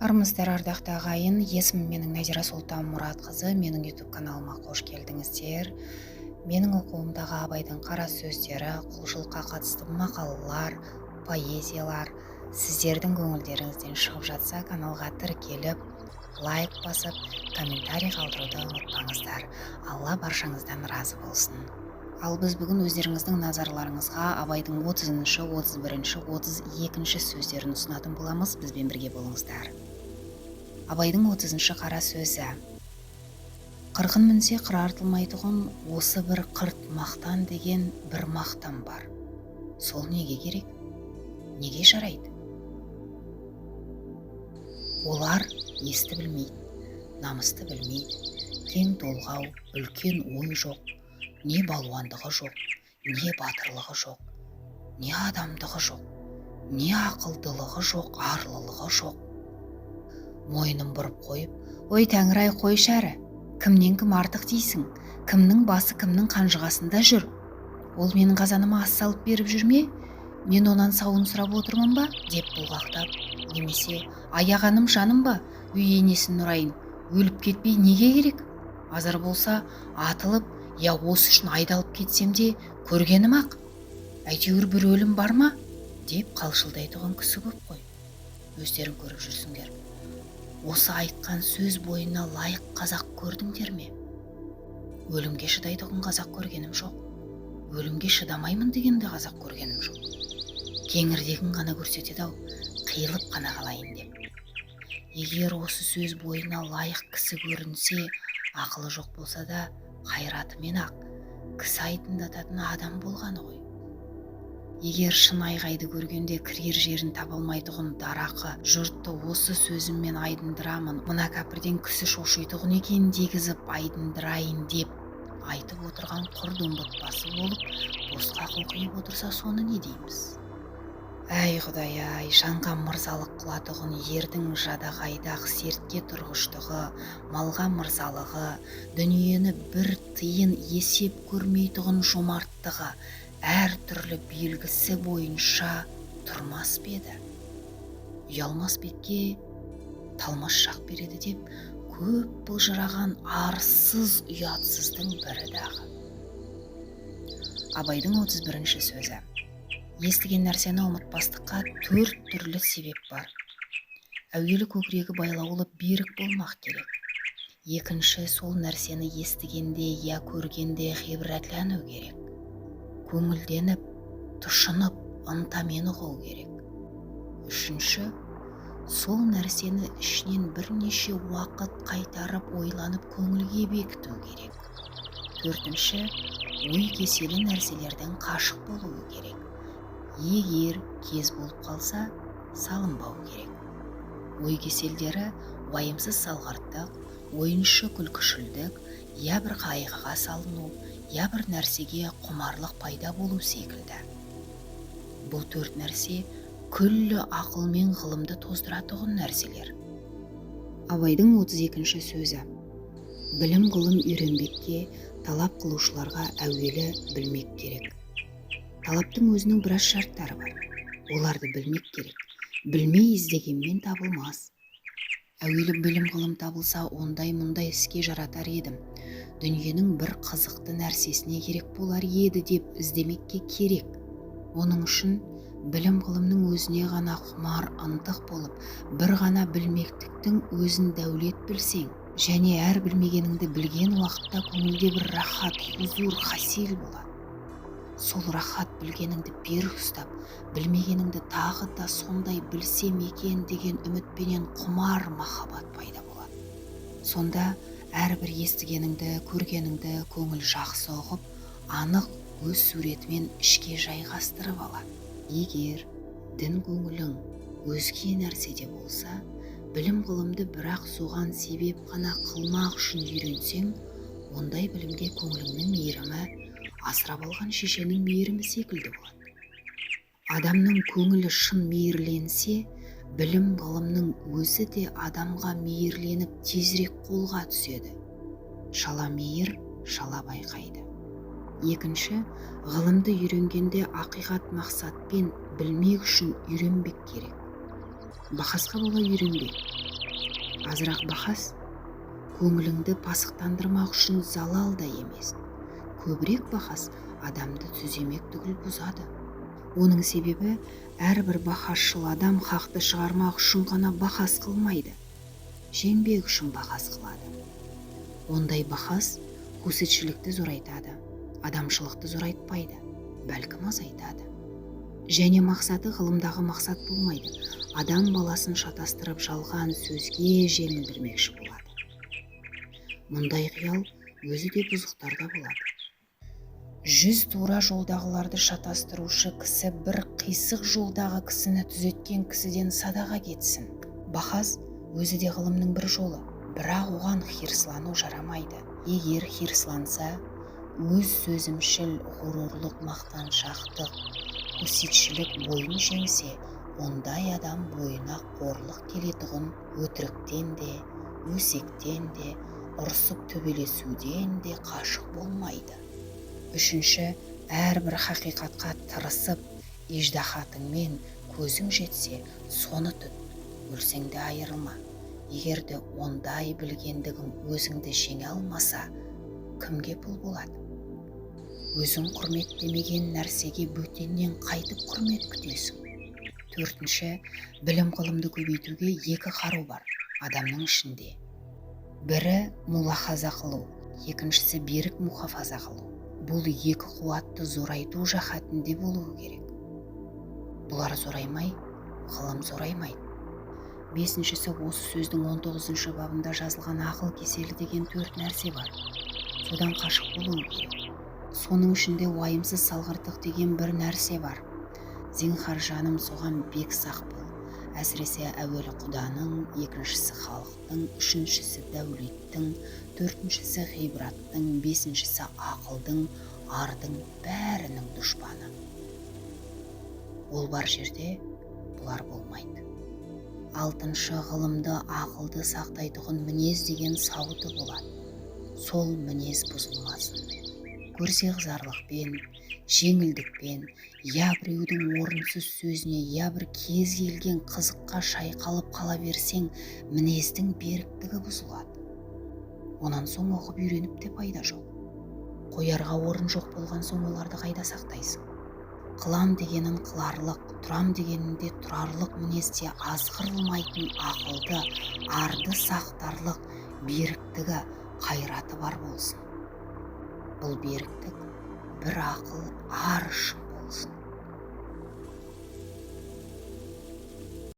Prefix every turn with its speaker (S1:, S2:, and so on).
S1: Армысыздар, ардақты ағайын. Есімім менің Назира Сұлтан Мұратқызы. Менің YouTube каналыма қош келдіңіздер. Менің оқуымдағы Абайдың қара сөздері, құлшылыққа қатысты мақалалар, поэзиялар сіздердің көңілдеріңізден шығып жатса, каналға тіркеліп, лайк басып, комментарий қалдыруды ұмытпаңыздар. Алла баршаңыздан разы болсын. Ал біз бүгін өздеріңіздің назарларыңызға Абайдың 30-шы, 31-шы, 32-ші сөздерін ұсынатын боламыз. Бізбен бірге болыңыздар. Абайдың 30-шы қара сөзі. Қырқын мінсе қыр артылмайтұғын, осы бір қырт мақтан деген бір мақтан бар. Сол неге керек? Неге жарайды? Олар есті білмейді, намысты білмейді, кең толғау, үлкен ой жоқ, не балуандығы жоқ, не батырлығы жоқ, не адамдығы жоқ, не ақылдылығы жоқ, арлылығы жоқ. Мойнын бұрып қойып, ой Тәңір-ай, қойшы әрі, кімнен кім артық дейсің, кімнің басы кімнің қанжығасында жүр? Ол менің қазаныма ас салып беріп жүрме? Мен онан сауын сұрап отырмын ба? Деп бұлғақтап, немесе аяғаным жаным ба? Үй енесін ұрайын, өліп кетпей неге керек? Азар болса атылып, я осы үшін айдалып кетсем де көргенім ақ. Әйтеуір бір өлім бар ма? Деп қалшылдайтұғын кісі көп қой. Өздерің көріп жүрсіңдер. Осы айтқан сөз бойына лайық қазақ көрдіңдер ме? Өлімге шыдайтұғын қазақ көргенім жоқ. Өлімге шыдамаймын дегенде қазақ көргенім жоқ. Кеңірдегін ғана көрсетеді-ау, қиылып қана қалайын деп. Егер осы сөз бойына лайық кісі көрінсе, ақылы жоқ болса да, қайратымен ақ кісі айдындататын адам болғаны ғой. Егер шын айғайды көргенде кірер жерін табалмайтұғын дарақы жұртты осы сөзіммен айдындырамын, мына кәпірден кісі шошитұғын екен дегізіп айдындырайын деп айтып отырған құр домбытпасы болып, босқа қоқиып отырса соны не дейміз? Әй Құдай-ай, жанға мырзалық қылатұғын ердің жадағайдақ сертке тұрғыштығы, малға мырзалығы, дүниені бір тиын есеп көрмейтұғын жомарттығы, әр түрлі белгісі бойынша тұрмас беді. Ұялмас бетке талмас шақ береді деп, көп бұлжыраған арсыз ұятсыздың бірі дағы. Абайдың 31-ші сөзі. Естіген нәрсені ұмытпастыққа 4 түрлі себеп бар. Әуелі көкірегі байлаулы берік болмақ керек. Екінші, сол нәрсені естігенде я көргенде ғибратлану керек. Көңілденіп, тұшынып, ынтамен ұғу керек. Үшінші, сол нәрсені ішінен бірнеше уақыт қайтарып ойланып көңілге бекіту керек. Төртінші, ой кеселі нәрселерден қашық болуы керек. Егер кез болып қалса, салынбау керек. Ой кеселдері уайымсыз салғырттық, ойыншы күлкішілдік, я бір қайғыға салыну, я бір нәрсеге құмарлық пайда болу секілді. Бұл 4 нәрсе күллі ақыл мен ғылымды тоздыратұғын нәрселер. Абайдың 32-ші сөзі. Білім ғылым үйренбекке, талап қылушыларға әуелі білмек керек. Талаптың өзінің біраз шарттары бар. Оларды білмек керек. Білмей іздегенмен табылмас. Әуелі білім ғылым табылса, ондай мұндай іске жаратар едім. Дүниенің бір қызықты нәрсесіне керек болар еді деп іздемекке керек. Оның үшін білім ғылымның өзіне ғана құмар ынтық болып, бір ғана білмектіктің өзін дәулет білсең, және әр білмегеніңді білген уақытта көңілде бір рахат, хузур, хасил болады. Сол рахат білгеніңді берік ұстап, білмегеніңді тағы да сондай білсем екен деген үмітпенен құмар махаббат пайда болады. Сонда әрбір естігеніңді, көргеніңді көңіл жақсы ұғып, анық өз суретімен ішке жайғастырып алады. Егер дін көңілің өзге нәрседе болса, білім ғылымды бірақ соған себеп қана қылмақ үшін үйренсең, ондай білімге көңіліңнің мейірімі асырап алған шешенің мейірімі секілді болады. Адамның көңілі шын мейірленсе, білім ғылымның өзі де адамға мейірленіп тезірек қолға түседі. Шала мейір, шала байқайды. Екінші, ғылымды үйренгенде ақиқат мақсатпен білмек үшін үйренбек керек. Бақасқа бола үйренбек. Азырақ бақас көңіліңді пасықтандырмақ үшін залал да емес. Көбірек бақас адамды түземек түгіл бұзады. Оның себебі әрбір бақасшыл адам хақты шығармақ үшін ғана бақас қылмайды, жеңбек үшін бақас қылады. Ондай бақас көсетшілікті зорайтады, адамшылықты зорайтпайды, бәлкім азайтады. Және мақсаты ғылымдағы мақсат болмайды, адам баласын шатастырып жалған сөзге жеңілдірмекші болады. Мұндай қиял өзі де бұзықтарда болады. 100 тура жолдағыларды шатастырушы кісі бір қисық жолдағы кісіні түзеткен кісіден садаға кетсін. Бақас өзі де ғылымның бір жолы, бірақ оған хирслану жарамайды. Егер хирсланса, өз сөзімшіл, ғұрурлық, мақтаншақтық, көсетшілік бойын жеңсе, ондай адам бойына қорлық келетұғын өтіріктен де, өсектен де, ұрсып төбелесуден де қашық болмайды. Үшінші, әрбір хақиқатқа тырысып, иждахатыңмен көзің жетсе, соны түт, өлсеңде айырылма. Егерде ондай білгендігің өзіңді жеңе алмаса, кімге пұл болады? Өзің құрметтемеген нәрсеге бөтеннен қайтып құрмет күтесің. Төртінші, білім ғылымды көбейтуге екі қару бар адамның ішінде. Бірі мулахаза қылу, екіншісі берік мұхафаза қылу. Бұл екі қуатты зорайту жахатінде болуы керек. Бұлар зораймай, ғылым зораймайды. Бесіншісі, осы сөздің 19 бабында жазылған ақыл кеселі деген 4 нәрсе бар. Содан қашық болуы керек. Соның ішінде уайымсыз салғырттық деген бір нәрсе бар. Зинхар жаным, соған бек сақ бол. Әсіресе әуелі құданың, екіншісі халықтың, үшіншісі дәулеттің, төртіншісі ғибраттың, бесіншісі ақылдың, ардың бәрінің дұшпаны. Ол бар жерде бұлар болмайды. Алтыншы, ғылымды, ақылды сақтайтұғын мінез деген сауыты болады. Сол мінез бұзылмасын. Көрсе зарлықпен, жеңілдікпен, я біреудің орынсыз сөзіне, я бір кез келген қызыққа шайқалып қала берсең, мінездің беріктігі бұзылады. Онан соң оқып үйреніп те пайда жоқ. Қоярға орын жоқ болған соң оларды қайда сақтайсың? Қылам дегенін қыларлық, тұрам дегенінде тұрарлық мінезде азғырылмайтын ақылды, арды сақтарлық, беріктігі, қайраты бар болсын. Бұл беріктік бір ақыл ар үшін